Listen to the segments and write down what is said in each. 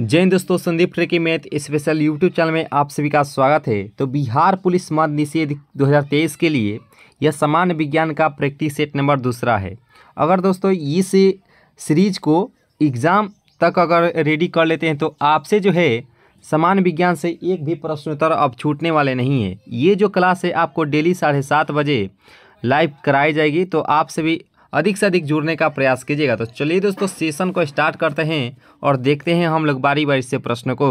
जय हिंद दोस्तों, Sandeep tricky math special YouTube channel में आप सभी का स्वागत है। तो बिहार पुलिस मद निषेध 2023 के लिए यह सामान्य विज्ञान का प्रैक्टिस सेट नंबर दूसरा है। अगर दोस्तों इस सीरीज को एग्ज़ाम तक अगर रेडी कर लेते हैं तो आपसे जो है सामान्य विज्ञान से एक भी प्रश्नोत्तर अब छूटने वाले नहीं है। ये जो क्लास है आपको डेली 7:30 बजे लाइव कराई जाएगी, तो आपसे भी अधिक से अधिक जुड़ने का प्रयास कीजिएगा। तो चलिए दोस्तों सेशन को स्टार्ट करते हैं और देखते हैं हम लोग बारी बारी से प्रश्न को।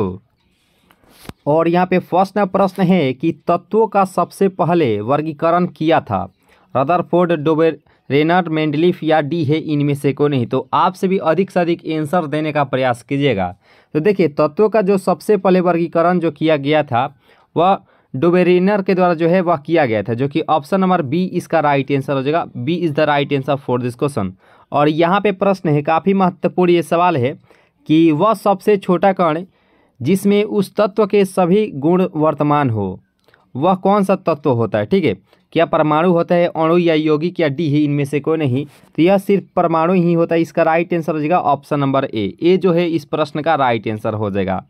और यहाँ पे फर्स्ट प्रश्न है कि तत्वों का सबसे पहले वर्गीकरण किया था रदरफोर्ड, डोबेर, रेनर, मेंडलीफ या डी है इनमें से कोई नहीं। तो आपसे भी अधिक से अधिक आंसर देने का प्रयास कीजिएगा। तो देखिए तत्वों का जो सबसे पहले वर्गीकरण जो किया गया था वह डोबेरिनर के द्वारा जो है वह किया गया था, जो कि ऑप्शन नंबर बी इसका राइट आंसर हो जाएगा। B is the right answer for this question. और यहाँ पे प्रश्न है, काफ़ी महत्वपूर्ण ये सवाल है कि वह सबसे छोटा कण जिसमें उस तत्व के सभी गुण वर्तमान हो वह कौन सा तत्व होता है। ठीक है, क्या परमाणु होता है, अणु या यौगिक या डी ही इनमें से कोई नहीं। तो यह सिर्फ परमाणु ही होता है। इसका राइट आंसर हो जाएगा ऑप्शन नंबर ए जो है इस प्रश्न का राइट आंसर हो जाएगा।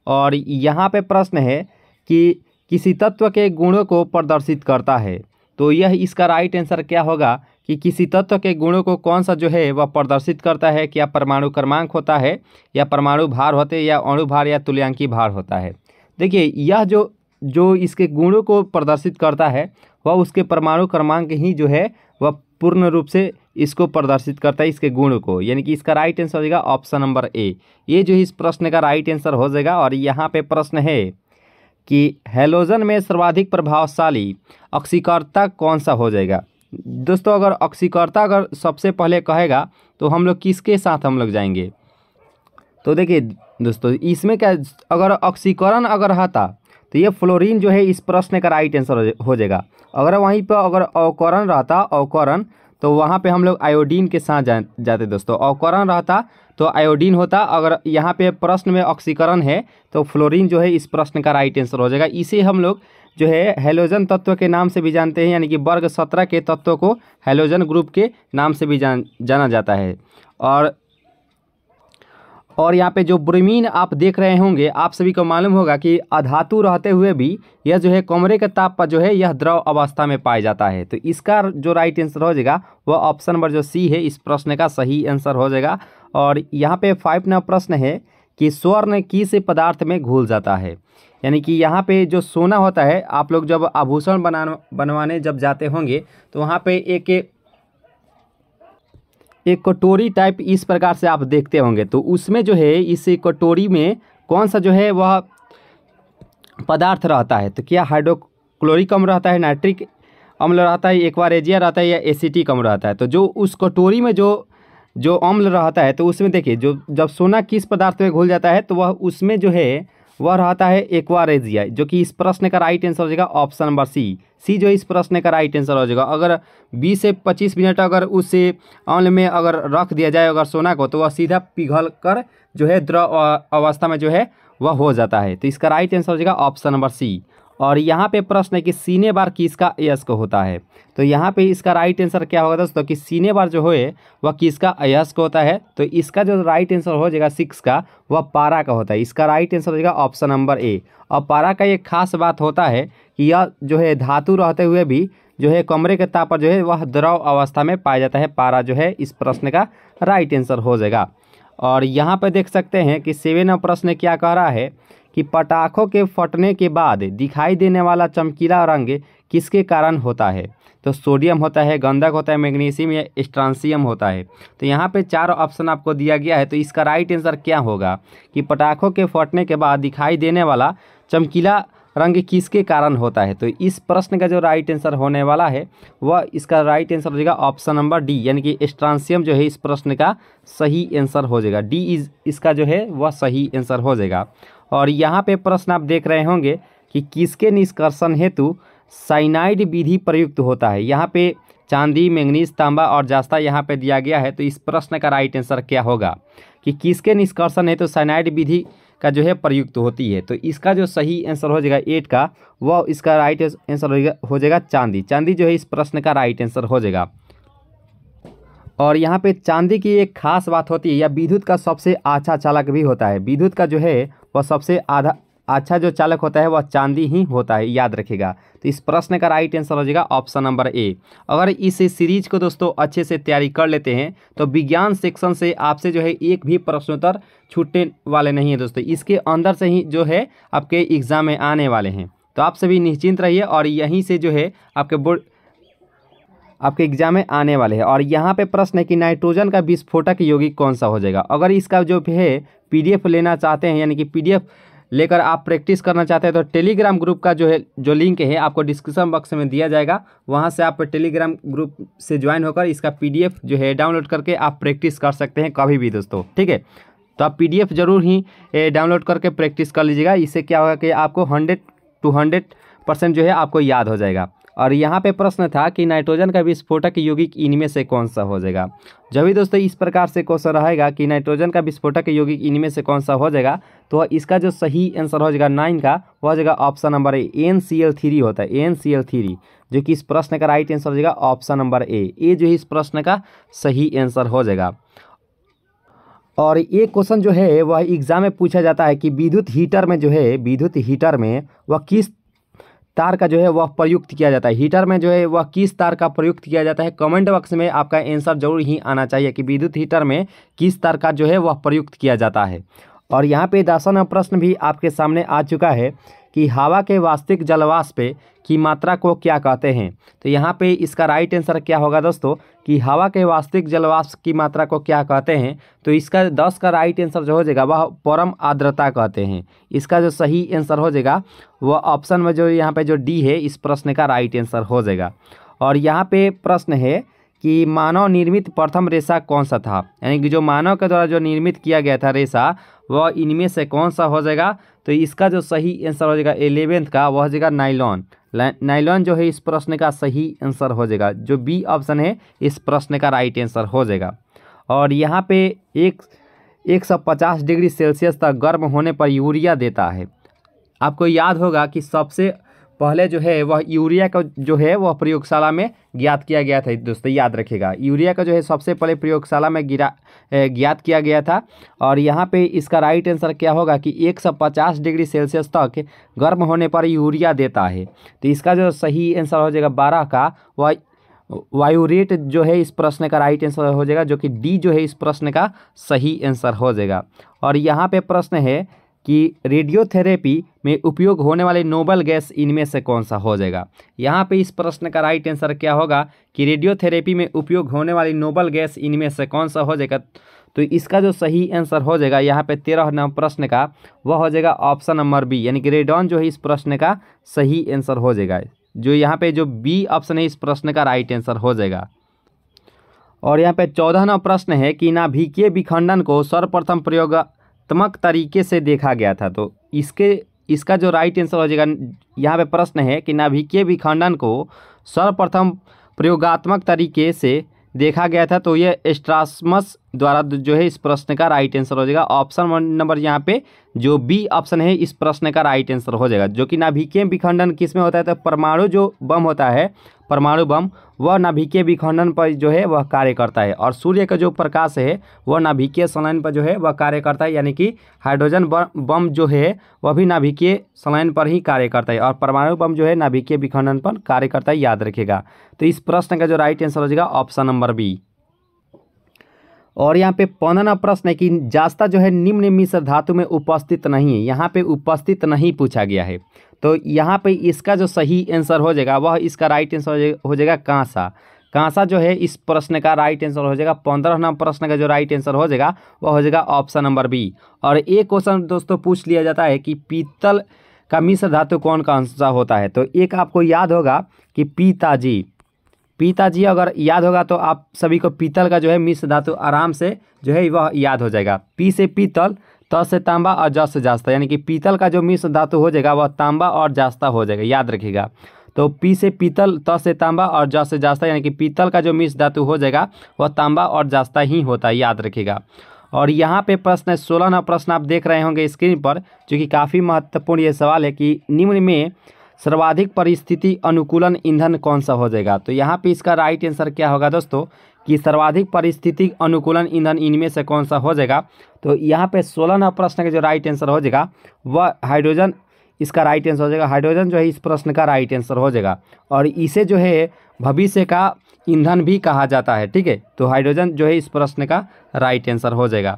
और यहाँ पे प्रश्न है कि किसी तत्व के गुणों को प्रदर्शित करता है, तो यह इसका राइट आंसर क्या होगा कि किसी तत्व के गुणों को कौन सा जो है वह प्रदर्शित करता है। क्या परमाणु क्रमांक होता है, या परमाणु भार होते हैं, या अणु भार, या तुल्यांकी भार होता है। देखिए यह जो इसके गुणों को प्रदर्शित करता है वह उसके परमाणु क्रमांक ही जो है वह पूर्ण रूप से इसको प्रदर्शित करता है, इसके गुण को। यानी कि इसका राइट आंसर हो जाएगा ऑप्शन नंबर ए। ये जो इस प्रश्न का राइट आंसर हो जाएगा। और यहाँ पे प्रश्न है कि हैलोजन में सर्वाधिक प्रभावशाली ऑक्सीकर्ता कौन सा हो जाएगा। दोस्तों अगर ऑक्सीकर्ता अगर सबसे पहले कहेगा तो हम लोग किसके साथ हम लोग जाएंगे। तो देखिए दोस्तों इसमें क्या, अगर ऑक्सीकरण अगर रहता तो ये फ्लोरीन जो है इस प्रश्न का राइट आंसर हो जाएगा। अगर वहीं पर अगर अवकरण रहता, अवकरण, तो वहाँ पे हम लोग आयोडीन के साथ जाते दोस्तों। अवकरण रहता तो आयोडीन होता। अगर यहाँ पे प्रश्न में ऑक्सीकरण है तो फ्लोरीन जो है इस प्रश्न का राइट आंसर हो जाएगा। इसे हम लोग जो है हैलोजन तत्व के नाम से भी जानते हैं, यानी कि वर्ग 17 के तत्वों को हैलोजन ग्रुप के नाम से भी जाना जाता है। और यहाँ पे जो ब्रोमीन आप देख रहे होंगे, आप सभी को मालूम होगा कि अधातु रहते हुए भी यह जो है कमरे के ताप पर जो है यह द्रव अवस्था में पाया जाता है। तो इसका जो राइट आंसर हो जाएगा वह ऑप्शन नंबर जो सी है इस प्रश्न का सही आंसर हो जाएगा। और यहाँ पे 5 नंबर प्रश्न है कि स्वर्ण किस पदार्थ में घुल जाता है। यानी कि यहाँ पे जो सोना होता है, आप लोग जब आभूषण बनवाने जब जाते होंगे तो वहाँ पे एक कटोरी टाइप इस प्रकार से आप देखते होंगे। तो उसमें जो है इस कटोरी में कौन सा जो है वह पदार्थ रहता है। तो क्या हाइड्रोक्लोरिक अम्ल रहता है, नाइट्रिक अम्ल रहता है, एक्वारेजिया रहता है, या एसिटिक अम्ल रहता है। तो जो उस कटोरी में जो अम्ल रहता है, तो उसमें देखिए जो जब सोना किस पदार्थ में घुल जाता है तो वह उसमें जो है वह रहता है एक्वारेजिया, जो कि इस प्रश्न का राइट आंसर हो जाएगा ऑप्शन नंबर सी जो इस प्रश्न का राइट आंसर हो जाएगा। अगर 20 से 25 मिनट अगर उस अम्ल में अगर रख दिया जाए अगर सोना को, तो वह सीधा पिघल कर जो है द्रव अवस्था में जो है वह हो जाता है। तो इसका राइट आंसर हो जाएगा ऑप्शन नंबर सी। और यहाँ पे प्रश्न है कि सीने बार किसका अयस्क होता है। तो यहाँ पे इसका राइट आंसर क्या होगा दोस्तों कि सीने बार जो है वह किसका अयस्क होता है। तो इसका जो राइट आंसर हो जाएगा 6 का, वह पारा का होता है। इसका राइट आंसर हो जाएगा ऑप्शन नंबर ए। और पारा का एक खास बात होता है कि यह जो है धातु रहते हुए भी जो है कमरे के ताप पर जो है वह द्रव अवस्था में पाया जाता है। पारा जो है इस प्रश्न का राइट आंसर हो जाएगा। और यहाँ पर देख सकते हैं कि 7 प्रश्न क्या कह रहा है कि पटाखों के फटने के बाद दिखाई देने वाला चमकीला रंग किसके कारण होता है। तो सोडियम होता है, गंधक होता है, मैग्नीशियम या स्ट्रांसियम होता है। तो यहाँ पे 4 ऑप्शन आपको दिया गया है। तो इसका राइट आंसर क्या होगा कि पटाखों के फटने के बाद दिखाई देने वाला चमकीला रंग किसके कारण होता है। तो इस प्रश्न का जो राइट आंसर होने वाला है वह इसका राइट आंसर हो जाएगा ऑप्शन नंबर डी, यानी कि स्ट्रांसियम जो है इस प्रश्न का सही आंसर हो जाएगा। डी इज इसका जो है वह सही आंसर हो जाएगा। और यहाँ पे प्रश्न आप देख रहे होंगे कि किसके निष्कर्षण हेतु साइनाइड विधि प्रयुक्त होता है। यहाँ पे चांदी, मैंगनीज, तांबा और जास्ता यहाँ पे दिया गया है। तो इस प्रश्न का राइट आंसर क्या होगा कि किसके निष्कर्षण हेतु साइनाइड विधि का जो है प्रयुक्त होती है। तो इसका जो सही आंसर हो जाएगा 8 का, वह इसका राइट आंसर हो जाएगा चांदी। चांदी जो है इस प्रश्न का राइट आंसर हो जाएगा। और यहाँ पे चांदी की एक खास बात होती है, या विद्युत का सबसे अच्छा चालक भी होता है। विद्युत का जो है वह सबसे अच्छा जो चालक होता है वह चांदी ही होता है, याद रखिएगा। तो इस प्रश्न का राइट आंसर हो जाएगा ऑप्शन नंबर ए। अगर इस सीरीज को दोस्तों अच्छे से तैयारी कर लेते हैं तो विज्ञान सेक्शन से आपसे जो है एक भी प्रश्नोत्तर छूटने वाले नहीं है दोस्तों। इसके अंदर से ही जो है आपके एग्जाम में आने वाले हैं। तो आप सभी निश्चिंत रहिए और यहीं से जो है आपके एग्जाम में आने वाले हैं। और यहाँ पे प्रश्न है कि नाइट्रोजन का विस्फोटक यौगिक कौन सा हो जाएगा। अगर इसका जो है पीडीएफ लेना चाहते हैं, यानी कि पीडीएफ लेकर आप प्रैक्टिस करना चाहते हैं, तो टेलीग्राम ग्रुप का जो लिंक है आपको डिस्क्रिप्शन बॉक्स में दिया जाएगा। वहाँ से आप टेलीग्राम ग्रुप से ज्वाइन होकर इसका पीडीएफ जो है डाउनलोड करके आप प्रैक्टिस कर सकते हैं कभी भी दोस्तों, ठीक है। तो आप पीडीएफ जरूर ही डाउनलोड करके प्रैक्टिस कर लीजिएगा। इससे क्या होगा कि आपको 100 to 100% जो है आपको याद हो जाएगा। और यहाँ पे प्रश्न था कि नाइट्रोजन का विस्फोटक यौगिक इनमें से कौन सा हो जाएगा। जब भी दोस्तों इस प्रकार से क्वेश्चन रहेगा कि नाइट्रोजन का विस्फोटक यौगिक इनमें से कौन सा हो जाएगा, तो इसका जो सही आंसर हो जाएगा 9 का, वो हो जाएगा ऑप्शन नंबर ए, NCl3 होता है, NCl3, जो कि इस प्रश्न का राइट आंसर हो जाएगा ऑप्शन नंबर ए जो है इस प्रश्न का सही आंसर हो जाएगा। और ये क्वेश्चन जो है वह एग्जाम में पूछा जाता है कि विद्युत हीटर में वह किस तार का जो है वह प्रयुक्त किया जाता है। हीटर में जो है वह किस तार का प्रयुक्त किया जाता है। कमेंट बॉक्स में आपका आंसर जरूर ही आना चाहिए कि विद्युत हीटर में किस तार का जो है वह प्रयुक्त किया जाता है। और यहाँ पे 10वां प्रश्न भी आपके सामने आ चुका है कि हवा के वास्तविक जलवाष्प की मात्रा को क्या कहते हैं। तो यहाँ पे इसका राइट आंसर क्या होगा दोस्तों कि हवा के वास्तविक जलवाष्प की मात्रा को क्या कहते हैं। तो इसका 10 का राइट आंसर जो हो जाएगा वह परम आर्द्रता कहते हैं। इसका जो सही आंसर हो जाएगा वह ऑप्शन में जो यहाँ पे जो डी है इस प्रश्न का राइट आंसर हो जाएगा। और यहाँ पे प्रश्न है कि मानव निर्मित प्रथम रेशा कौन सा था, यानी कि जो मानव के द्वारा जो निर्मित किया गया था रेशा वह इनमें से कौन सा हो जाएगा। तो इसका जो सही आंसर हो जाएगा 11th का, वह हो जाएगा नाइलॉन। नाइलॉन जो है इस प्रश्न का सही आंसर हो जाएगा। जो बी ऑप्शन है इस प्रश्न का राइट आंसर हो जाएगा। और यहाँ पे 150 डिग्री सेल्सियस तक गर्म होने पर यूरिया देता है। आपको याद होगा कि सबसे पहले जो है वह यूरिया का जो है वह प्रयोगशाला में ज्ञात किया गया था दोस्तों, याद रखिएगा। यूरिया का जो है सबसे पहले प्रयोगशाला में ज्ञात किया गया था। और यहाँ पे इसका राइट आंसर क्या होगा कि 150 डिग्री सेल्सियस तक गर्म होने पर यूरिया देता है। तो इसका जो सही आंसर हो जाएगा 12 का, वह वायुरेट जो है इस प्रश्न का राइट आंसर हो जाएगा, जो कि डी जो है इस प्रश्न का सही आंसर हो जाएगा। और यहाँ पे प्रश्न है कि रेडियोथेरेपी में उपयोग होने वाली नोबल गैस इनमें से कौन सा हो जाएगा। यहाँ पे इस प्रश्न का राइट आंसर क्या होगा कि रेडियोथेरेपी में उपयोग होने वाली नोबल गैस इनमें से कौन सा हो जाएगा। तो इसका जो सही आंसर हो जाएगा यहाँ पे 13 प्रश्न का, वह हो जाएगा ऑप्शन नंबर बी, यानी कि रेडॉन जो है इस प्रश्न का सही आंसर हो जाएगा। जो यहाँ पे जो बी ऑप्शन है इस प्रश्न का राइट आंसर हो जाएगा। और यहाँ पे 14वां प्रश्न है कि नाभिकीय विखंडन को सर्वप्रथम प्रयोगात्मक तरीके से देखा गया था। तो इसका जो राइट आंसर हो जाएगा, यहाँ पे प्रश्न है कि नाभिकीय विखंडन को सर्वप्रथम प्रयोगात्मक तरीके से देखा गया था। तो ये स्ट्रासमस द्वारा जो है इस प्रश्न का राइट आंसर हो जाएगा। ऑप्शन नंबर यहाँ पे जो बी ऑप्शन है इस प्रश्न का राइट आंसर हो जाएगा। जो कि नाभिकीय विखंडन किस में होता है, तो परमाणु जो बम होता है, परमाणु बम, वह नाभिकीय विखंडन पर जो है वह कार्य करता है। और सूर्य का जो प्रकाश है वह नाभिकीय संलयन पर जो है वह कार्य करता है, यानी कि हाइड्रोजन बम जो है वह भी नाभिकीय संलयन पर ही कार्य करता है। और परमाणु बम जो है नाभिकीय विखंडन पर कार्य करता है, याद रखिएगा। तो इस प्रश्न का जो राइट आंसर हो जाएगा ऑप्शन नंबर बी। और यहाँ पे 15वां प्रश्न है कि जास्ता जो है निम्न मिश्र धातु में उपस्थित नहीं है। यहाँ पे उपस्थित नहीं पूछा गया है। तो यहाँ पे इसका जो सही आंसर हो जाएगा वह इसका राइट आंसर हो जाएगा कांसा। कांसा जो है इस प्रश्न का राइट आंसर हो जाएगा। 15वां प्रश्न का जो राइट आंसर हो जाएगा वह हो जाएगा ऑप्शन नंबर बी। और एक क्वेश्चन दोस्तों पूछ लिया जाता है कि पीतल का मिश्र धातु कौन कौन सा होता है। तो एक आपको याद होगा कि पीताजी अगर याद होगा तो आप सभी को पीतल का जो है मिश्र धातु आराम से जो है वह याद हो जाएगा। पी से पीतल, त से तांबा और ज से जास्ता, यानी कि पीतल का जो मिश्र धातु हो जाएगा वह तांबा और जास्ता हो जाएगा, याद रखिएगा। तो पी से पीतल, त से तांबा और ज से जास्ता, यानी कि पीतल का जो मिश्र धातु हो जाएगा वह तांबा और जास्ता ही होता है, याद रखिएगा। और यहाँ पे प्रश्न 16वां प्रश्न आप देख रहे होंगे स्क्रीन पर, जो कि काफ़ी महत्वपूर्ण ये सवाल है कि निम्न में सर्वाधिक परिस्थिति अनुकूलन ईंधन कौन सा हो जाएगा। तो यहाँ पे इसका राइट आंसर क्या होगा दोस्तों कि सर्वाधिक पारिस्थितिक अनुकूलन ईंधन इनमें से कौन सा हो जाएगा। तो यहाँ पे 16 नंबर प्रश्न का जो राइट आंसर हो जाएगा वह हाइड्रोजन इसका राइट आंसर हो जाएगा। हाइड्रोजन जो है इस प्रश्न का राइट आंसर हो जाएगा और इसे जो है भविष्य का ईंधन भी कहा जाता है। ठीक है, तो हाइड्रोजन जो है इस प्रश्न का राइट आंसर हो जाएगा।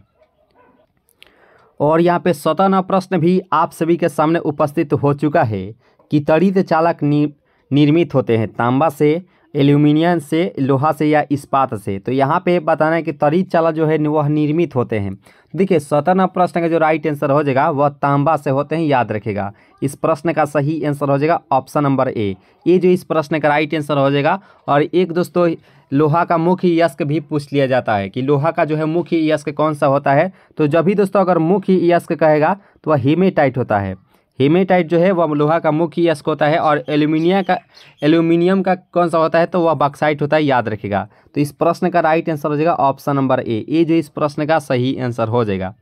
और यहाँ पे 17वां प्रश्न भी आप सभी के सामने उपस्थित हो चुका है कि त्वरित चालक निर्मित होते हैं तांबा से, एल्यूमिनियम से, लोहा से या इस्पात से। तो यहाँ पे बताना है कि त्वरित चालक जो है वह निर्मित होते हैं। देखिए 17वां प्रश्न का जो राइट आंसर हो जाएगा वह तांबा से होते हैं, याद रखेगा। इस प्रश्न का सही आंसर हो जाएगा ऑप्शन नंबर ए, ये जो इस प्रश्न का राइट आंसर हो जाएगा। और एक दोस्तों लोहा का मुख्य यस्क भी पूछ लिया जाता है कि लोहा का जो है मुख्य यस्क कौन सा होता है। तो जब भी दोस्तों अगर मुख्य यस्क कहेगा तो वह हेमेटाइट होता है। हेमेटाइट जो है वह लोहा का मुख्य यस्क होता है। और एल्यूमिनियम का कौन सा होता है तो वह बॉक्साइट होता है, याद रखेगा। तो इस प्रश्न का राइट आंसर हो जाएगा ऑप्शन नंबर ए, ये जो इस प्रश्न का सही आंसर हो जाएगा।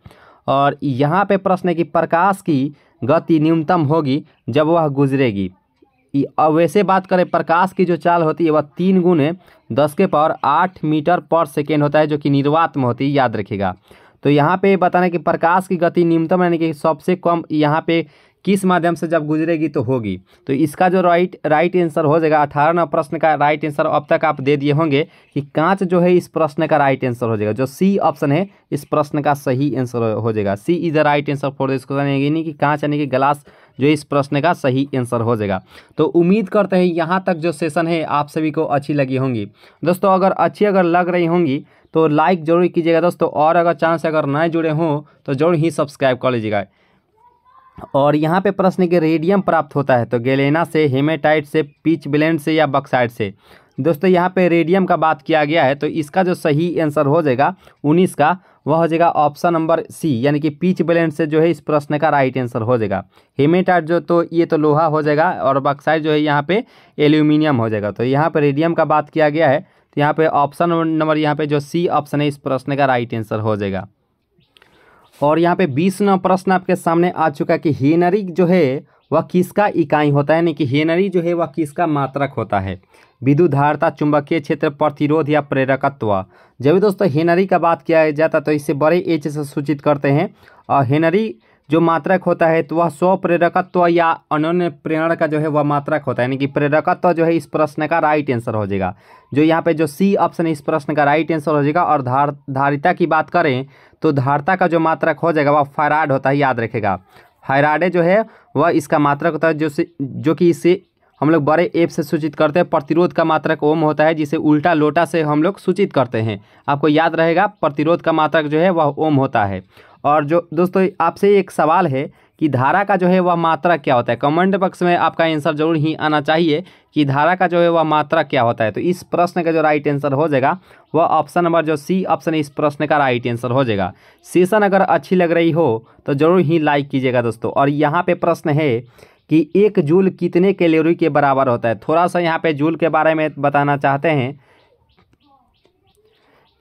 और यहाँ पे प्रश्न है कि प्रकाश की गति न्यूनतम होगी जब वह गुजरेगी। अब वैसे बात करें प्रकाश की जो चाल होती है वह 3 × 10⁸ मीटर पर सेकेंड होता है, जो कि निर्वात में होती है, याद रखिएगा। तो यहाँ पे बताना है कि प्रकाश की गति न्यूनतम यानी कि सबसे कम यहाँ पे किस माध्यम से जब गुजरेगी तो होगी। तो इसका जो राइट आंसर हो जाएगा 18वां प्रश्न का राइट आंसर अब तक आप दे दिए होंगे कि कांच जो है इस प्रश्न का राइट आंसर हो जाएगा। जो सी ऑप्शन है इस प्रश्न का सही आंसर हो जाएगा। C is the right answer for this question, यानी कि कांच यानी कि ग्लास जो इस प्रश्न का सही आंसर हो जाएगा। तो उम्मीद करते हैं यहाँ तक जो सेशन है आप सभी को अच्छी लगी होंगी। दोस्तों अगर लग रही होंगी तो लाइक जरूर कीजिएगा दोस्तों, और अगर चांस से अगर नए जुड़े हों तो जरूर ही सब्सक्राइब कर लीजिएगा। और यहाँ पे प्रश्न के रेडियम प्राप्त होता है तो गैलेना से, हेमेटाइट से, पिच ब्लेंड से या बॉक्साइट से। दोस्तों यहाँ पे रेडियम का बात किया गया है तो इसका जो सही आंसर हो जाएगा 19 का वह हो जाएगा ऑप्शन नंबर सी, यानी कि पिच ब्लेंड से जो है इस प्रश्न का राइट आंसर हो जाएगा। हेमेटाइट जो तो ये तो लोहा हो जाएगा और बॉक्साइट जो है यहाँ पे एल्यूमिनियम हो जाएगा। तो यहाँ पे रेडियम का बात किया गया है तो यहाँ पे ऑप्शन नंबर यहाँ पे जो सी ऑप्शन है इस प्रश्न का राइट आंसर हो जाएगा। और यहाँ पे 20वां प्रश्न आपके सामने आ चुका है कि हेनरी जो है वह किसका इकाई होता है, यानी कि हेनरी जो है वह किसका मात्रक होता है। विद्युत धारिता, चुंबकीय क्षेत्र, प्रतिरोध या प्रेरकत्व। जब भी दोस्तों हेनरी का बात किया जाता है तो इसे बड़े एच से सूचित करते हैं। और हेनरी जो मात्रक होता है तो वह स्व प्रेरकत्व या अनन्य प्रेरण का जो है वह मात्रक होता है, यानी कि प्रेरकत्व जो है इस प्रश्न का राइट आंसर हो जाएगा। जो यहाँ पे जो सी ऑप्शन है इस प्रश्न का राइट आंसर हो जाएगा। और धारिता की बात करें तो धारिता का जो मात्रक हो जाएगा वह फैराड होता है, याद रखेगा। फैराडे जो है वह इसका मात्रक होता है जो कि इसे हम लोग बड़े एफ से सूचित करते हैं। प्रतिरोध का मात्रक ओम होता है, जिसे उल्टा लोटा से हम लोग सूचित करते हैं। आपको याद रहेगा प्रतिरोध का मात्रक जो है वह ओम होता है। और जो दोस्तों आपसे एक सवाल है कि धारा का जो है वह मात्रा क्या होता है। कमेंट बॉक्स में आपका आंसर जरूर ही आना चाहिए कि धारा का जो है वह मात्रा क्या होता है। तो इस प्रश्न का जो राइट आंसर हो जाएगा वह ऑप्शन नंबर जो सी ऑप्शन है इस प्रश्न का राइट आंसर हो जाएगा। सेशन अगर अच्छी लग रही हो तो जरूर ही लाइक कीजिएगा दोस्तों। और यहाँ पे प्रश्न है कि 1 जूल कितने कैलोरी के बराबर होता है। थोड़ा सा यहाँ पे जूल के बारे में बताना चाहते हैं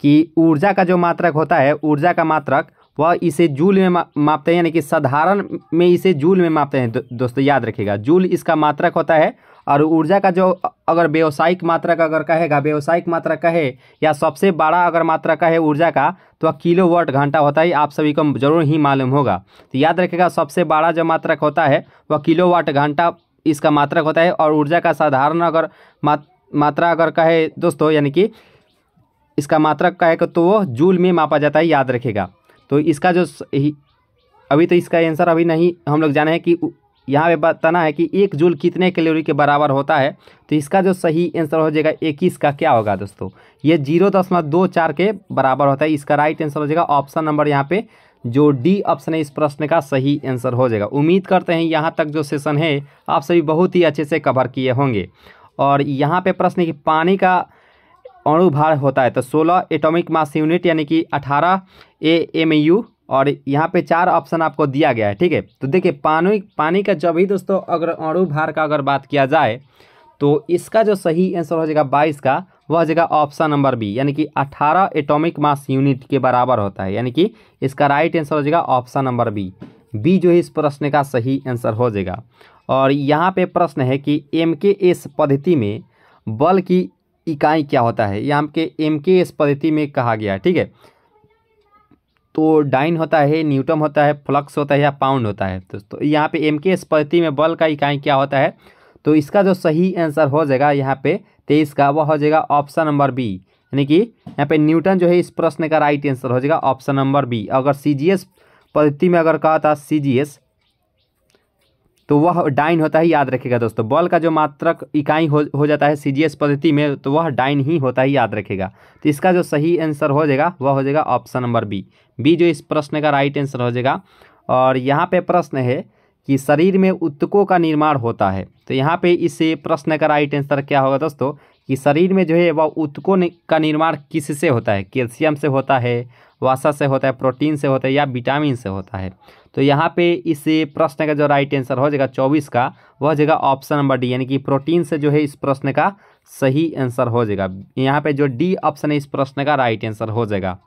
कि ऊर्जा का जो मात्रक होता है, ऊर्जा का मात्रक वह इसे जूल में मापते हैं, यानी कि साधारण में इसे जूल में मापते हैं। दोस्तों याद रखिएगा जूल इसका मात्रक होता है। और ऊर्जा का जो अगर व्यावसायिक मात्रक अगर कहेगा, व्यावसायिक मात्रक कहे या सबसे बड़ा अगर मात्रक कहे ऊर्जा का तो वह किलोवाट घंटा होता है। आप सभी को जरूर ही मालूम होगा। तो याद रखिएगा सबसे बड़ा जो मात्रक होता है वह किलोवाट घंटा इसका मात्रक होता है। और ऊर्जा का साधारण अगर मात्रा अगर कहे दोस्तों, यानी कि इसका मात्रक कहे तो वो जूल में मापा जाता है, याद रखिएगा। तो इसका जो अभी तो इसका आंसर अभी नहीं हम लोग जाने हैं कि यहाँ पे बताना है कि 1 जूल कितने कैलोरी के बराबर होता है। तो इसका जो सही आंसर हो जाएगा 21 का क्या होगा दोस्तों, ये 0.24 के बराबर होता है। इसका राइट आंसर हो जाएगा ऑप्शन नंबर यहाँ पे जो डी ऑप्शन है इस प्रश्न का सही आंसर हो जाएगा। उम्मीद करते हैं यहाँ तक जो सेशन है आप सभी बहुत ही अच्छे से कवर किए होंगे। और यहाँ पे प्रश्न है कि पानी का अणु भार होता है तो 16 एटॉमिक मास यूनिट, यानी कि 18 AMU। और यहाँ पे 4 ऑप्शन आपको दिया गया है, ठीक है। तो देखिए पानी का जब भी दोस्तों अगर अणु भार का अगर बात किया जाए तो इसका जो सही आंसर हो जाएगा 22 का वह हो जाएगा ऑप्शन नंबर बी, यानी कि 18 एटॉमिक मास यूनिट के बराबर होता है। यानी कि इसका राइट आंसर हो जाएगा ऑप्शन नंबर बी जो है इस प्रश्न का सही आंसर हो जाएगा। और यहाँ पे प्रश्न है कि MKS पद्धति में बल की इकाई क्या होता है, यहाँ के MKS पद्धति में कहा गया है। ठीक है, तो डाइन होता है, न्यूटन होता है, फ्लक्स होता है या पाउंड होता है। तो यहाँ पे MKS पद्धति में बल का इकाई क्या होता है, तो इसका जो सही आंसर हो जाएगा यहाँ पे 23 का, वह हो जाएगा ऑप्शन नंबर बी, यानी कि यहाँ पे न्यूटन जो है इस प्रश्न का राइट आंसर हो जाएगा ऑप्शन नंबर बी। अगर CGS पद्धति में अगर कहा था CGS, तो वह डाइन होता है, याद रखिएगा दोस्तों। बल का जो मात्रक इकाई हो जाता है CGS पद्धति में, तो वह डाइन ही होता है, याद रखिएगा। तो इसका जो सही आंसर हो जाएगा वह हो जाएगा ऑप्शन नंबर बी जो इस प्रश्न का राइट आंसर हो जाएगा। और यहाँ पे प्रश्न है कि शरीर में ऊतकों का निर्माण होता है, तो यहाँ पे इस प्रश्न का राइट आंसर क्या होगा दोस्तों, कि शरीर में जो है वह ऊतकों का निर्माण किससे होता है, कैल्शियम से होता है, वसा से होता है, प्रोटीन से होता है या विटामिन से होता है। तो यहाँ पे इस प्रश्न का जो राइट आंसर हो जाएगा 24 का, वह हो जाएगा ऑप्शन नंबर डी, यानी कि प्रोटीन से जो है इस प्रश्न का सही आंसर हो जाएगा। यहाँ पे जो डी ऑप्शन है इस प्रश्न का राइट आंसर हो जाएगा।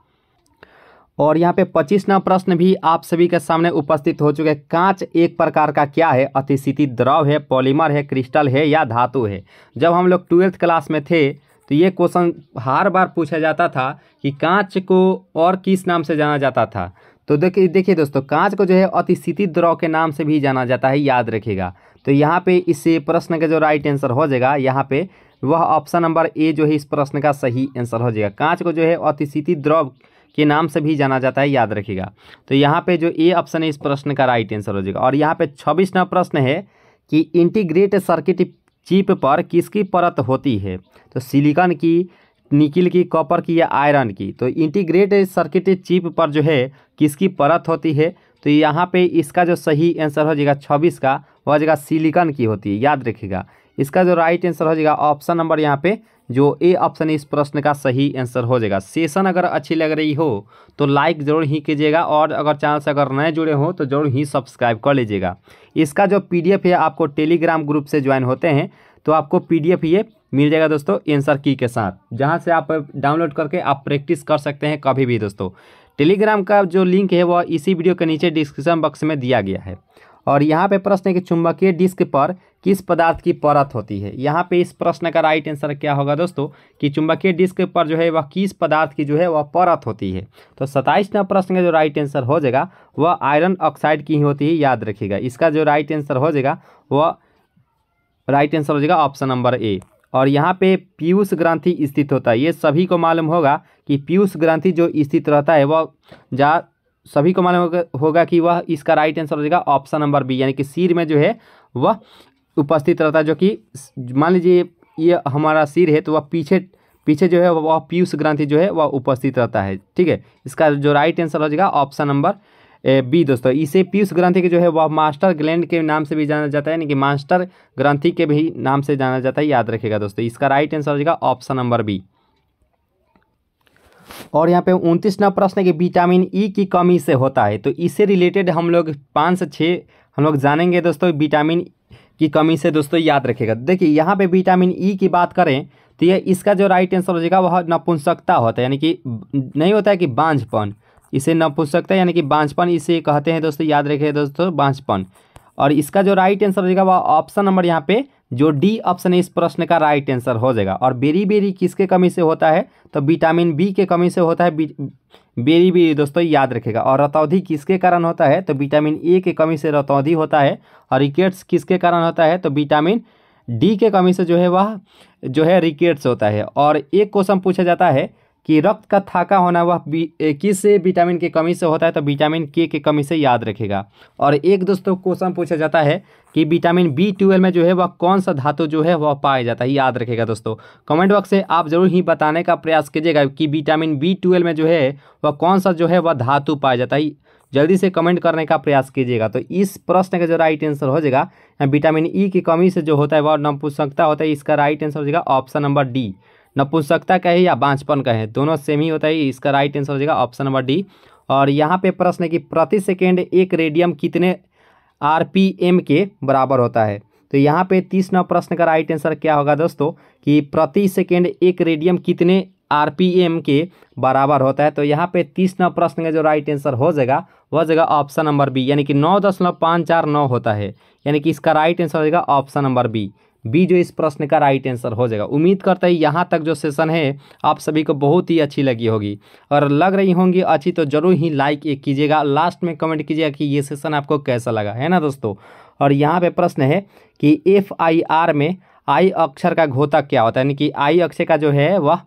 और यहाँ पे 25वां प्रश्न भी आप सभी के सामने उपस्थित हो चुके हैं। कांच एक प्रकार का क्या है, अतिशीतित द्रव है, पॉलीमर है, क्रिस्टल है या धातु है। जब हम लोग 12th क्लास में थे तो ये क्वेश्चन हर बार पूछा जाता था कि कांच को और किस नाम से जाना जाता था। तो देखिए दोस्तों, कांच को जो है अतिशीतित द्रव के नाम से भी जाना जाता है, याद रखिएगा। तो यहाँ पे इस प्रश्न का जो राइट आंसर हो जाएगा यहाँ पे वह ऑप्शन नंबर ए जो है इस प्रश्न का सही आंसर हो जाएगा। कांच को जो है अतिशीतित द्रव के नाम से भी जाना जाता है, याद रखिएगा। तो यहाँ पे जो ए ऑप्शन है इस प्रश्न का राइट आंसर हो जाएगा। और यहाँ पे 26वां प्रश्न है कि इंटीग्रेटेड सर्किट चिप पर किसकी परत होती है, तो सिलिकॉन की, निकिल की, कॉपर की या आयरन की। तो इंटीग्रेटेड सर्किट चिप पर जो है किसकी परत होती है, तो यहाँ पे इसका जो सही आंसर हो जाएगा 26 का, वह हो जाएगा सिलिकॉन की होती है, याद रखिएगा। इसका जो राइट आंसर हो जाएगा ऑप्शन नंबर यहाँ पे जो ए ऑप्शन इस प्रश्न का सही आंसर हो जाएगा। सेशन अगर अच्छी लग रही हो तो लाइक ज़रूर ही कीजिएगा, और अगर चैनल से अगर नए जुड़े हो तो ज़रूर ही सब्सक्राइब कर लीजिएगा। इसका जो PDF है आपको टेलीग्राम ग्रुप से ज्वाइन होते हैं तो आपको PDF ये मिल जाएगा दोस्तों आंसर की के साथ, जहाँ से आप डाउनलोड करके आप प्रैक्टिस कर सकते हैं कभी भी दोस्तों। टेलीग्राम का जो लिंक है वह इसी वीडियो के नीचे डिस्क्रिप्शन बॉक्स में दिया गया है। और यहाँ पे प्रश्न है कि चुंबकीय डिस्क पर किस पदार्थ की परत होती है। यहाँ पे इस प्रश्न का राइट आंसर क्या होगा दोस्तों, कि चुंबकीय डिस्क पर जो है वह किस पदार्थ की जो है वह परत होती है। तो 27वां प्रश्न का जो राइट आंसर हो जाएगा वह आयरन ऑक्साइड की ही होती है, याद रखिएगा। इसका जो राइट आंसर हो जाएगा वह राइट आंसर हो जाएगा ऑप्शन नंबर ए। और यहाँ पे पीयूष ग्रंथि स्थित होता है, ये सभी को मालूम होगा कि पीयूष ग्रंथि जो स्थित रहता है वह सभी को मालूम होगा कि वह इसका राइट आंसर हो जाएगा ऑप्शन नंबर बी, यानी कि सिर में जो है वह उपस्थित रहता है। जो कि मान लीजिए ये हमारा सिर है तो वह पीछे जो है वह पीयूष ग्रंथि जो है वह उपस्थित रहता है। ठीक है, इसका जो राइट आंसर हो जाएगा ऑप्शन नंबर बी दोस्तों। इसे पीयूष ग्रंथि के जो है वह मास्टर ग्लैंड के नाम से भी जाना जाता है, यानी कि मास्टर ग्रंथि के भी नाम से जाना जाता है, याद रखिएगा दोस्तों। इसका राइट आंसर हो जाएगा ऑप्शन नंबर बी। और यहाँ पे 29वां प्रश्न है कि विटामिन ई की कमी से होता है। तो इससे रिलेटेड हम लोग 5 से 6 हम लोग जानेंगे दोस्तों विटामिन की कमी से, दोस्तों याद रखिएगा। देखिए यहाँ पे विटामिन ई की बात करें तो ये इसका जो राइट आंसर हो जाएगा वह नपुंसकता होता है, यानी कि नहीं होता है कि बांझपन, इसे नपुंसकता यानी कि बांझपन इसे कहते हैं दोस्तों, याद रखिए दोस्तों बांझपन। और इसका जो राइट आंसर हो जाएगा वह ऑप्शन नंबर यहाँ पे जो डी ऑप्शन है इस प्रश्न का राइट आंसर हो जाएगा। और बेरी किसके कमी से होता है, तो विटामिन बी के कमी से होता है बेरी दोस्तों, याद रखेगा। और रतौंधी किसके कारण होता है, तो विटामिन ए के कमी से रतौंधी होता है। और रिकेट्स किसके कारण होता है, तो विटामिन डी के कमी से जो है वह जो है रिकेट्स होता है। और एक क्वेश्चन पूछा जाता है कि रक्त का थाका होना वह किस विटामिन की कमी से होता है, तो विटामिन के कमी से, याद रखेगा। और एक दोस्तों क्वेश्चन पूछा जाता है कि विटामिन B12 में जो है वह कौन सा धातु जो है वह पाया जाता है, याद रखेगा दोस्तों। कमेंट बॉक्स से आप जरूर ही बताने का प्रयास कीजिएगा कि विटामिन B12 में जो है वह कौन सा जो है वह धातु पाया जाता है, जल्दी से कमेंट करने का प्रयास कीजिएगा। तो इस प्रश्न का जो राइट आंसर हो जाएगा विटामिन ई की कमी से जो होता है वह नपुंसकता होता है, इसका राइट आंसर हो जाएगा ऑप्शन नंबर डी। नपुंसकता कहे या बांझपन कहे दोनों सेम ही होता है, इसका राइट आंसर हो जाएगा ऑप्शन नंबर डी। और यहाँ पे प्रश्न है कि प्रति सेकेंड एक रेडियम कितने RPM के बराबर होता है। तो यहाँ पे 30वां प्रश्न का राइट आंसर क्या होगा दोस्तों, कि प्रति सेकेंड एक रेडियम कितने RPM के बराबर होता है। तो यहाँ पे 30वां प्रश्न का जो राइट आंसर हो जाएगा वह जगह ऑप्शन नंबर बी, यानी कि 9.549 होता है, यानी कि इसका राइट आंसर हो जाएगा ऑप्शन नंबर बी बी जो इस प्रश्न का राइट आंसर हो जाएगा। उम्मीद करते हैं यहाँ तक जो सेशन है आप सभी को बहुत ही अच्छी लगी होगी, और लग रही होंगी अच्छी तो जरूर ही लाइक एक कीजिएगा, लास्ट में कमेंट कीजिएगा कि ये सेशन आपको कैसा लगा, है ना दोस्तों। और यहाँ पे प्रश्न है कि FIR में आई अक्षर का घोतक क्या होता है, यानी कि आई अक्षर का जो है वह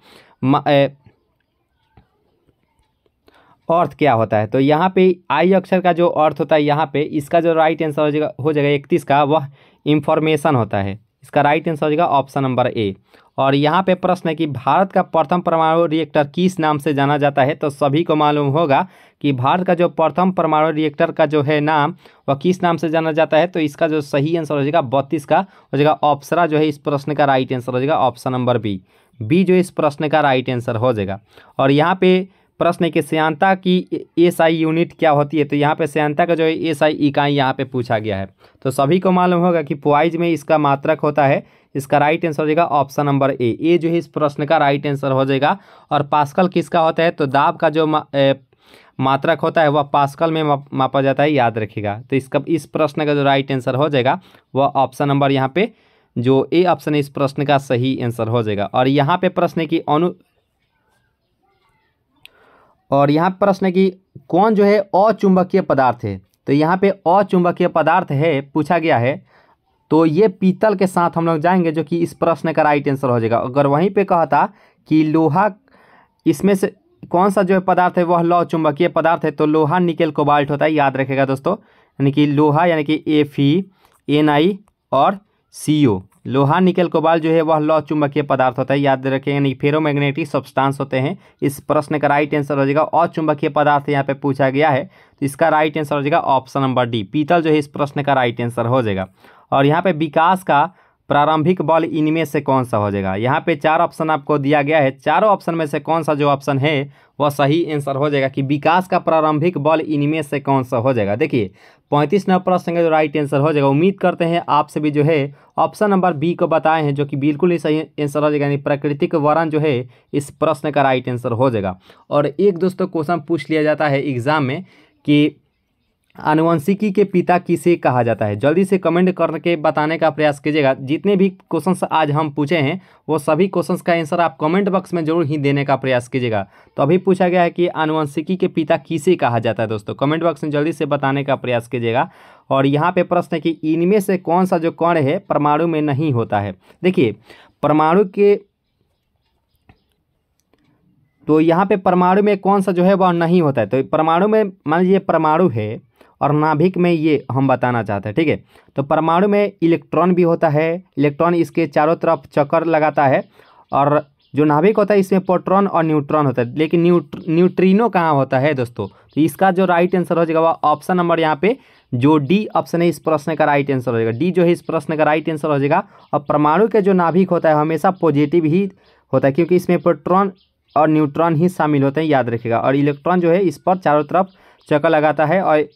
अर्थ क्या होता है। तो यहाँ पे आई अक्षर का जो अर्थ होता है, यहाँ पे इसका जो राइट आंसर हो जाएगा 31 का, वह इंफॉर्मेशन होता है। इसका राइट आंसर हो जाएगा ऑप्शन नंबर ए। और यहाँ पे प्रश्न है कि भारत का प्रथम परमाणु रिएक्टर किस नाम से जाना जाता है। तो सभी को मालूम होगा कि भारत का जो प्रथम परमाणु रिएक्टर का जो है नाम वह किस नाम से जाना जाता है। तो इसका जो सही आंसर हो जाएगा 32 का हो जाएगा ऑप्शरा जो है इस प्रश्न का राइट आंसर हो जाएगा ऑप्शन नंबर बी। बी जो इस प्रश्न का राइट आंसर हो जाएगा। और यहाँ पे प्रश्न है कि श्यानता की SI यूनिट क्या होती है। तो यहाँ पे श्यानता का जो है SI इकाई यहाँ पे पूछा गया है। तो सभी को मालूम होगा कि पॉइज में इसका मात्रक होता है। इसका राइट आंसर हो जाएगा ऑप्शन नंबर ए जो है इस प्रश्न का राइट आंसर हो जाएगा। और पास्कल किसका होता है, तो दाब का जो मात्रक होता है वह पास्कल में मापा जाता है, याद रखिएगा। तो इसका इस प्रश्न का जो राइट आंसर हो जाएगा वह ऑप्शन नंबर यहाँ पे जो ए ऑप्शन है इस प्रश्न का सही आंसर हो जाएगा। और यहाँ पे प्रश्न है कि प्रश्न है कि कौन जो है अचुंबकीय पदार्थ है। तो यहाँ पे अचुंबकीय पदार्थ है पूछा गया है। तो ये पीतल के साथ हम लोग जाएंगे जो कि इस प्रश्न का राइट आंसर हो जाएगा। अगर वहीं पे कहा था कि लोहा, इसमें से कौन सा जो है पदार्थ है वह लौह चुंबकीय पदार्थ है, तो लोहा निकेल कोबाल्ट होता है, याद रखेगा दोस्तों। यानी कि लोहा यानी कि Fe, Ni और CO, लोहा निकेल कोबाल्ट जो है वह लौह चुंबकीय पदार्थ होता है, याद रखें। यानी फेरोमैग्नेटिक सब्सटेंस होते हैं। इस प्रश्न का राइट आंसर हो जाएगा अचुंबकीय पदार्थ यहाँ पे पूछा गया है। तो इसका राइट आंसर हो जाएगा ऑप्शन नंबर डी, पीतल जो है इस प्रश्न का राइट आंसर हो जाएगा। और यहाँ पे विकास का प्रारंभिक बल इनमें से कौन सा हो जाएगा। यहाँ पे 4 ऑप्शन आपको दिया गया है, चारों ऑप्शन में से कौन सा जो ऑप्शन है वह सही आंसर हो जाएगा कि विकास का प्रारंभिक बल इनमें से कौन सा हो जाएगा। देखिए 35 नंबर प्रश्न का जो राइट आंसर हो जाएगा, उम्मीद करते हैं आप सभी जो है ऑप्शन नंबर बी को बताए हैं, जो कि बिल्कुल ही सही आंसर हो जाएगा। यानी प्राकृतिक वरण जो है इस प्रश्न का राइट आंसर हो जाएगा। और एक दोस्तों क्वेश्चन पूछ लिया जाता है एग्जाम में कि आनुवंशिकी के पिता किसे कहा जाता है। जल्दी से कमेंट करके बताने का प्रयास कीजिएगा। जितने भी क्वेश्चंस आज हम पूछे हैं वो सभी क्वेश्चंस का आंसर आप कमेंट बॉक्स में जरूर ही देने का प्रयास कीजिएगा। तो अभी पूछा गया है कि आनुवंशिकी के पिता किसे कहा जाता है। दोस्तों कमेंट बॉक्स में जल्दी से बताने का प्रयास कीजिएगा। और यहाँ पे प्रश्न है कि इनमें से कौन सा जो कण है परमाणु में नहीं होता है। देखिए परमाणु के, तो यहाँ पे परमाणु में कौन सा जो है वह नहीं होता है। तो परमाणु में मान लीजिए परमाणु है और नाभिक में ये हम बताना चाहते हैं, ठीक है। तो परमाणु में इलेक्ट्रॉन भी होता है, इलेक्ट्रॉन इसके चारों तरफ चक्कर लगाता है। और जो नाभिक होता है इसमें प्रोटॉन और न्यूट्रॉन होता है, लेकिन न्यूट्रिनो कहाँ होता है दोस्तों। तो इसका जो राइट आंसर हो जाएगा वह ऑप्शन नंबर यहाँ पे जो डी ऑप्शन है इस प्रश्न का राइट आंसर हो जाएगा। डी जो है इस प्रश्न का राइट आंसर हो जाएगा। और परमाणु के जो नाभिक होता है हमेशा पॉजिटिव ही होता है, क्योंकि इसमें प्रोटॉन और न्यूट्रॉन ही शामिल होते हैं, याद रखिएगा। और इलेक्ट्रॉन जो है इस पर चारों तरफ चक्कर लगाता है।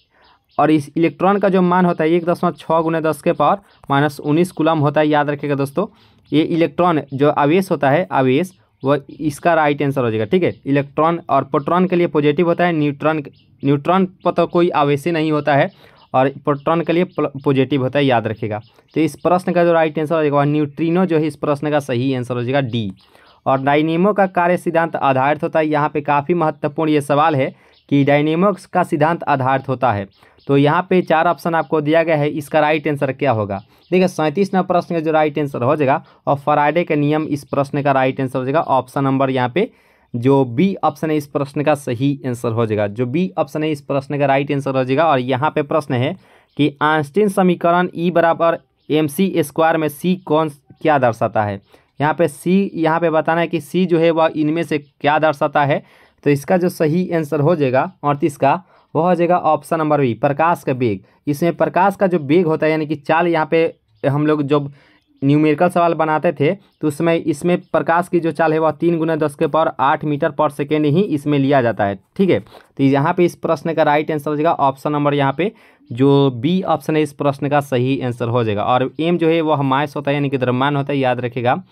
और इस इलेक्ट्रॉन का जो मान होता है 1.6 × 10 के पावर -19 कूलम होता है, याद रखिएगा दोस्तों। ये इलेक्ट्रॉन जो आवेश होता है, आवेश वह इसका राइट आंसर हो जाएगा, ठीक है। इलेक्ट्रॉन और प्रोटॉन के लिए पॉजिटिव होता है, न्यूट्रॉन पर तो कोई आवेश ही नहीं होता है, और प्रोटॉन के लिए पॉजिटिव होता है, याद रखिएगा। तो इस प्रश्न का जो राइट आंसर हो जाएगा न्यूट्रिनो जो है इस प्रश्न का सही आंसर हो जाएगा डी। और डायनेमो का कार्य सिद्धांत आधारित होता है। यहाँ पे काफ़ी महत्वपूर्ण ये सवाल है कि डायनेमो का सिद्धांत आधारित होता है। तो यहाँ पे 4 ऑप्शन आपको दिया गया है, इसका राइट आंसर क्या होगा। देखिए 37 नंबर प्रश्न का जो राइट आंसर हो जाएगा और फैराडे का नियम इस प्रश्न का राइट आंसर हो जाएगा ऑप्शन नंबर यहाँ पे जो बी ऑप्शन है इस प्रश्न का सही आंसर हो जाएगा। जो बी ऑप्शन है इस प्रश्न का राइट आंसर हो जाएगा। और यहाँ पे प्रश्न है कि आइंस्टीन समीकरण E = mc² में C कौन क्या दर्शाता है। यहाँ पे C यहाँ पे बताना है कि C जो है वह इनमें से क्या दर्शाता है। तो इसका जो सही आंसर हो जाएगा 38 का वह हो जाएगा ऑप्शन नंबर बी, प्रकाश का वेग। इसमें प्रकाश का जो वेग होता है यानी कि चाल, यहाँ पे हम लोग जब न्यूमेरिकल सवाल बनाते थे तो उसमें इसमें प्रकाश की जो चाल है वह 3 × 10 के पावर 8 मीटर पर सेकेंड ही इसमें लिया जाता है, ठीक है। तो यहाँ पे इस प्रश्न का राइट आंसर हो जाएगा ऑप्शन नंबर यहाँ पे जो बी ऑप्शन है इस प्रश्न का सही आंसर हो जाएगा। और एम जो है वह मास होता है यानी कि द्रव्यमान होता है, याद रखिएगा।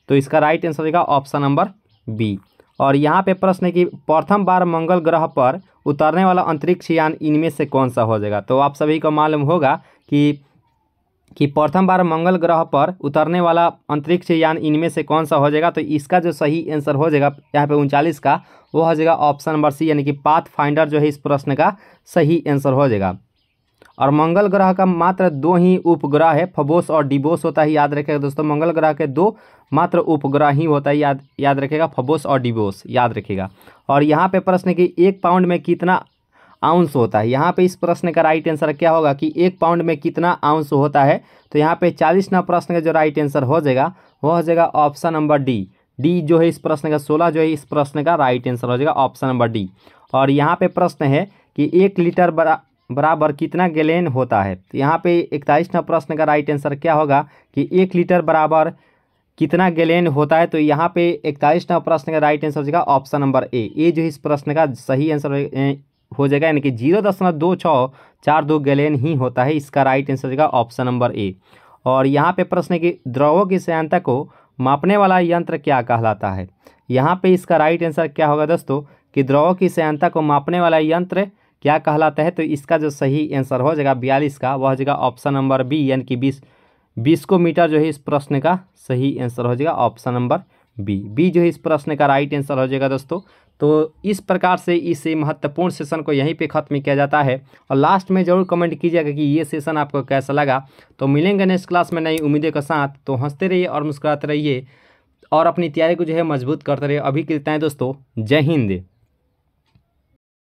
तो इसका राइट आंसर हो जाएगा ऑप्शन नंबर बी। और यहाँ पे प्रश्न है कि प्रथम बार मंगल ग्रह पर उतरने वाला अंतरिक्ष यान इनमें से कौन सा हो जाएगा। तो आप सभी को मालूम होगा कि कि प्रथम बार मंगल ग्रह पर उतरने वाला अंतरिक्ष यान इनमें से कौन सा हो जाएगा। तो इसका जो सही आंसर हो जाएगा यहाँ पे 39 का, वो हो जाएगा ऑप्शन नंबर सी, यानी कि पाथफाइंडर जो है इस प्रश्न का सही आंसर हो जाएगा। और मंगल ग्रह का मात्र 2 ही उपग्रह है, फबोस और डिबोस होता है, याद रखिएगा दोस्तों। मंगल ग्रह के 2 मात्र उपग्रह ही होता है, याद रखिएगा, फबोस और डिबोस, याद रखिएगा। और यहाँ पे प्रश्न कि 1 पाउंड में कितना आउंस होता है। यहाँ पे इस प्रश्न का राइट आंसर क्या होगा कि 1 पाउंड में कितना आउंस होता है। तो यहाँ पे 40 नंबर प्रश्न का जो राइट आंसर हो जाएगा वो हो जाएगा ऑप्शन नंबर डी जो है इस प्रश्न का 16 जो है इस प्रश्न का राइट आंसर हो जाएगा ऑप्शन नंबर डी। और यहाँ पे प्रश्न है कि 1 लीटर बराबर कितना गैलन होता है। तो यहाँ पे 41 नंबर प्रश्न का राइट आंसर क्या होगा कि 1 लीटर बराबर कितना गैलन होता है। तो यहाँ पे 41 नंबर प्रश्न का राइट आंसर हो जाएगा ऑप्शन नंबर ए जो इस प्रश्न का सही आंसर हो जाएगा, यानी कि 0.2642 गैलन ही होता है। इसका राइट आंसर हो जाएगा ऑप्शन नंबर ए। और यहाँ पे प्रश्न है कि द्रवों की श्यानता को मापने वाला यंत्र क्या कहलाता है। यहाँ पे इसका राइट आंसर क्या होगा दोस्तों कि द्रवों की श्यानता को मापने वाला यंत्र क्या कहलाता है। तो इसका जो सही आंसर हो जाएगा 42 का, वह हो जाएगा ऑप्शन नंबर बी, यानी कि 20 को मीटर जो है इस प्रश्न का सही आंसर हो जाएगा ऑप्शन नंबर बी जो है इस प्रश्न का राइट आंसर हो जाएगा दोस्तों। तो इस प्रकार से इस महत्वपूर्ण सेशन को यहीं पे ख़त्म किया जाता है। और लास्ट में ज़रूर कमेंट कीजिएगा कि ये सेशन आपको कैसा लगा। तो मिलेंगे नेक्स्ट क्लास में नई उम्मीदों के साथ। तो हंसते रहिए और मुस्कुराते रहिए और अपनी तैयारी को जो है मजबूत करते रहिए। अभी के लिए दोस्तों, जय हिंद।